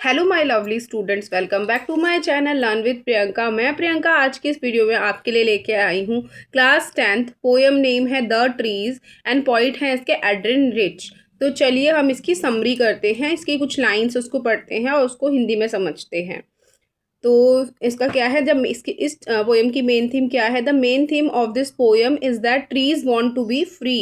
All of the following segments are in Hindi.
Hello my lovely students, welcome back to my channel learn with Priyanka. मैं प्रियंका आज की इस वीडियो में आपके लिए लेके आई हूँ क्लास 10th। पोएम नेम है द ट्रीज एंड पोइट है इसके एड्रिन रिच। तो चलिए हम इसकी समरी करते हैं, इसकी कुछ लाइन्स उसको पढ़ते हैं और उसको हिंदी में समझते हैं। तो इसका क्या है, जब इसकी इस पोएम की मेन थीम क्या है? The main theme of this poem is that trees want to be free.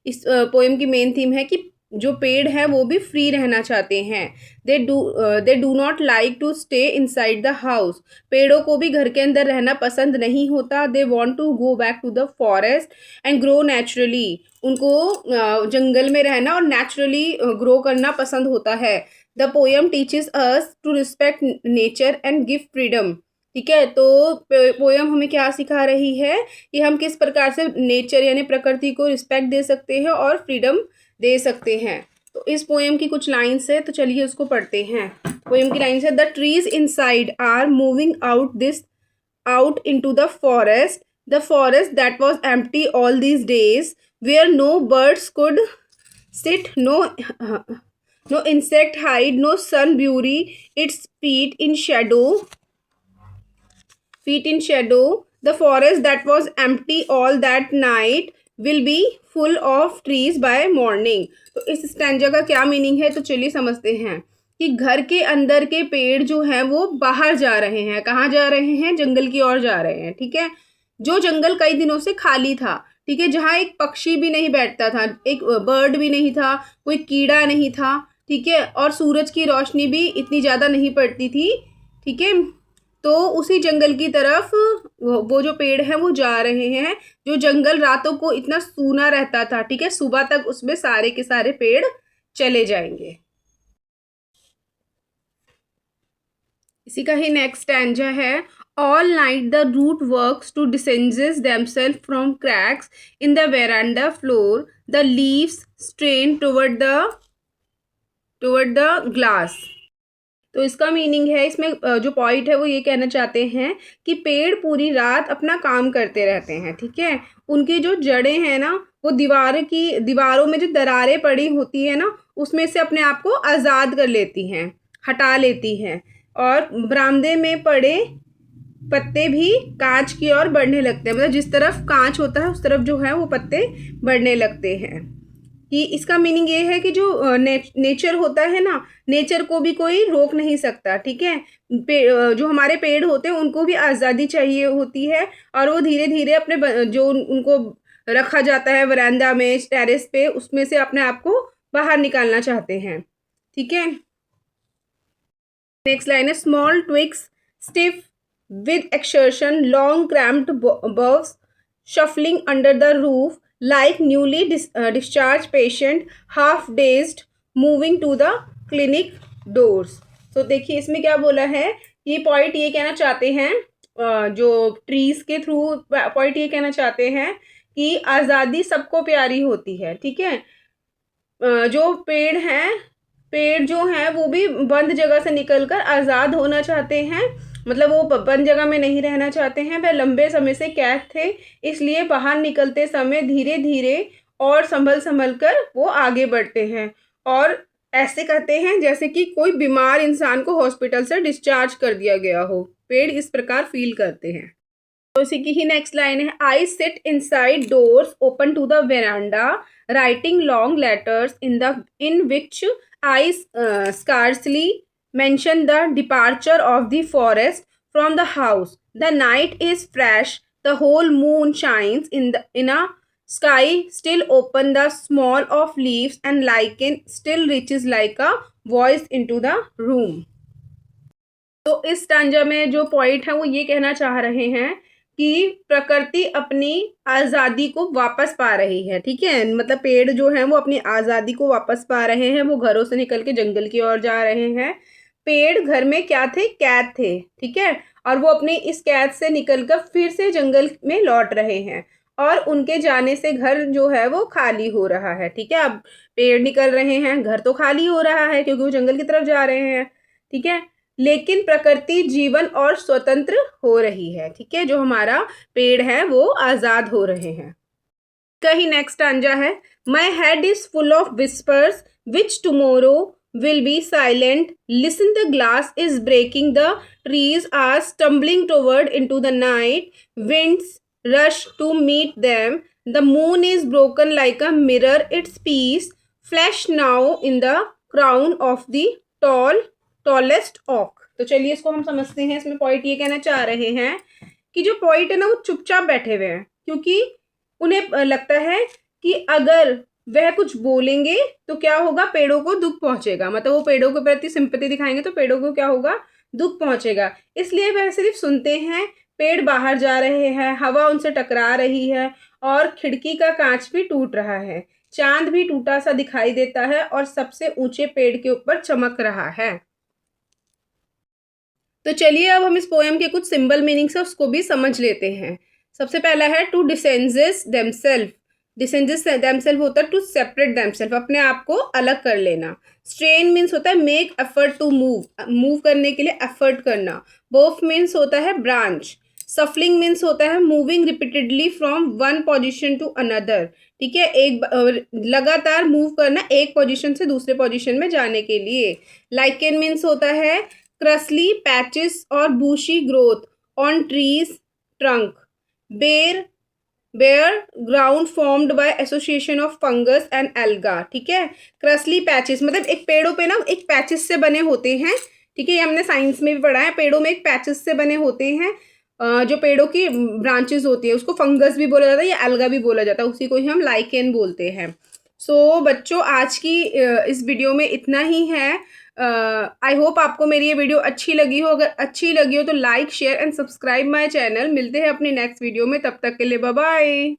इस पोएम की मेन थीम है कि जो पेड़ है वो भी फ्री रहना चाहते हैं। They do not like to stay inside the house. पेड़ों को भी घर के अंदर रहना पसंद नहीं होता। They want to go back to the forest and grow naturally. उनको जंगल में रहना और नेचुरली ग्रो करना पसंद होता है। The poem teaches us to respect nature and give freedom. ठीक है, तो पोएम हमें क्या सिखा रही है कि हम किस प्रकार से नेचर यानी प्रकृति को रिस्पेक्ट दे सकते हैं और फ्रीडम दे सकते हैं। तो इस पोएम की कुछ लाइन्स है, तो चलिए उसको पढ़ते हैं। पोएम की लाइन्स है, the trees inside are moving out into the forest that was empty all these days, where no birds could sit, no insect hide, no sun bury its feet in shadow. The forest that was empty all that night will be full of trees by morning. तो इस स्टैंजा का क्या मीनिंग है, तो चलिए समझते हैं कि घर के अंदर के पेड़ जो हैं वो बाहर जा रहे हैं। कहाँ जा रहे हैं? जंगल की ओर जा रहे हैं। ठीक है, जो जंगल कई दिनों से खाली था, ठीक है, जहाँ एक पक्षी भी नहीं बैठता था, एक बर्ड भी नहीं था, कोई कीड़ा नहीं था, ठीक है, और सूरज की रोशनी भी इतनी ज़्यादा नहीं पड़ती थी। ठीक है, तो उसी जंगल की तरफ वो जो पेड़ हैं वो जा रहे हैं। जो जंगल रातों को इतना सूना रहता था, ठीक है, सुबह तक उसमें सारे के सारे पेड़ चले जाएंगे। इसी का ही नेक्स्ट स्टैंजा है, all night the root works to disengage themselves from cracks in the veranda floor, the leaves strain toward the glass. तो इसका मीनिंग है, इसमें जो पॉइंट है वो ये कहना चाहते हैं कि पेड़ पूरी रात अपना काम करते रहते हैं। ठीक है, उनकी जो जड़ें हैं ना, वो दीवारों में जो दरारें पड़ी होती है ना, उसमें से अपने आप को आज़ाद कर लेती हैं, हटा लेती हैं, और बरामदे में पड़े पत्ते भी कांच की ओर बढ़ने लगते हैं। मतलब जिस तरफ कांच होता है उस तरफ जो है वो पत्ते बढ़ने लगते हैं। कि इसका मीनिंग ये है कि जो नेचर होता है ना, नेचर को भी कोई रोक नहीं सकता। ठीक है, जो हमारे पेड़ होते हैं उनको भी आज़ादी चाहिए होती है, और वो धीरे धीरे अपने जो उनको रखा जाता है वरांदा में, टेरेस पे, उसमें से अपने आप को बाहर निकालना चाहते हैं। ठीक है, नेक्स्ट लाइन है, small twigs stiff with exertion, long cramped boughs shuffling under the roof like newly discharged patient, half dazed, moving to the clinic doors. तो देखिए इसमें क्या बोला है, ये पॉइंट ये कहना चाहते हैं, जो ट्रीज के थ्रू पॉइंट ये कहना चाहते हैं कि आज़ादी सबको प्यारी होती है। ठीक है, जो पेड़ जो हैं वो भी बंद जगह से निकलकर आज़ाद होना चाहते हैं। मतलब वो बंद जगह में नहीं रहना चाहते हैं, वह लंबे समय से कैद थे, इसलिए बाहर निकलते समय धीरे धीरे और संभल कर वो आगे बढ़ते हैं, और ऐसे करते हैं जैसे कि कोई बीमार इंसान को हॉस्पिटल से डिस्चार्ज कर दिया गया हो। पेड़ इस प्रकार फील करते हैं। तो इसी की ही नेक्स्ट लाइन है, I sit inside doors open to the veranda, writing long letters in which I scarcely mention the departure of the forest from the house. The night is fresh, the whole moon shines in a sky still open, the small of leaves and lichen still reaches like a voice into the room. तो इस स्टैंजा में जो पॉइंट है वो ये कहना चाह रहे हैं कि प्रकृति अपनी आज़ादी को वापस पा रही है। ठीक है, मतलब पेड़ जो हैं वो अपनी आज़ादी को वापस पा रहे हैं, वो घरों से निकल के जंगल की ओर जा रहे हैं। पेड़ घर में क्या थे? कैद थे। ठीक है, और वो अपनी इस कैद से निकलकर फिर से जंगल में लौट रहे हैं, और उनके जाने से घर जो है वो खाली हो रहा है। ठीक है, अब पेड़ निकल रहे हैं, घर तो खाली हो रहा है क्योंकि वो जंगल की तरफ जा रहे हैं। ठीक है, लेकिन प्रकृति जीवन और स्वतंत्र हो रही है। ठीक है, जो हमारा पेड़ है वो आज़ाद हो रहे हैं। कहीं नेक्स्ट स्टैंजा है, my head is full of whispers which tomorrow will be silent. Listen, the glass is breaking. The trees are stumbling toward into the night. Winds rush to meet them. The moon is broken like a mirror. Its piece flash now in the crown of the tallest oak. तो चलिए इसको हम समझते हैं. इसमें पोइट ये कहना चाह रहे हैं कि जो पोइट है ना वो चुपचाप बैठे हुए हैं, क्योंकि उन्हें लगता है कि अगर वह कुछ बोलेंगे तो क्या होगा, पेड़ों को दुख पहुंचेगा. मतलब वो पेड़ों के प्रति सिंपैथी दिखाएंगे तो पेड़ों को क्या होगा, दुख पहुंचेगा. इसलिए वह सिर्फ सुनते हैं. पेड़ बाहर जा रहे हैं, हवा उनसे टकरा रही है और खिड़की का कांच भी टूट रहा है. चांद भी टूटा सा दिखाई देता है और सबसे ऊंचे पेड़ के ऊपर चमक रहा है. तो चलिए अब हम इस पोएम के कुछ सिंबल मीनिंग्स है उसको भी समझ लेते हैं. सबसे पहला है टू डिसेंजेस देमसेल्फ. डिसेंजेस देमसेल्फ होता है टू सेपरेट देमसेल्फ, अपने आप को अलग कर लेना. स्ट्रेन मीन्स होता है make effort to move, move करने के लिए एफर्ट करना. बोफ मीन्स होता है ब्रांच. सफलिंग मीन्स होता है moving repeatedly from one position to another. ठीक है, एक लगातार मूव करना एक पोजिशन से दूसरे पोजिशन में जाने के लिए. लाइकेन मीन्स होता है क्रसली पैचेस और bushy growth on trees trunk. Bare ground formed by association of fungus and alga. ठीक है, क्रसली पैचेस मतलब एक पेड़ों पे ना एक पैचेस से बने होते हैं. ठीक है, ये हमने साइंस में भी पढ़ा है. पेड़ों में एक पैचेस से बने होते हैं. जो पेड़ों की ब्रांचेस होती है उसको फंगस भी बोला जाता है या एल्गा भी बोला जाता है, उसी को ही हम लाइकेन बोलते हैं. सो बच्चों आज की इस वीडियो में इतना ही है. आई होप आपको मेरी ये वीडियो अच्छी लगी हो. अगर अच्छी लगी हो तो like share and subscribe my channel. मिलते हैं अपनी नेक्स्ट वीडियो में, तब तक के लिए बाय बाय.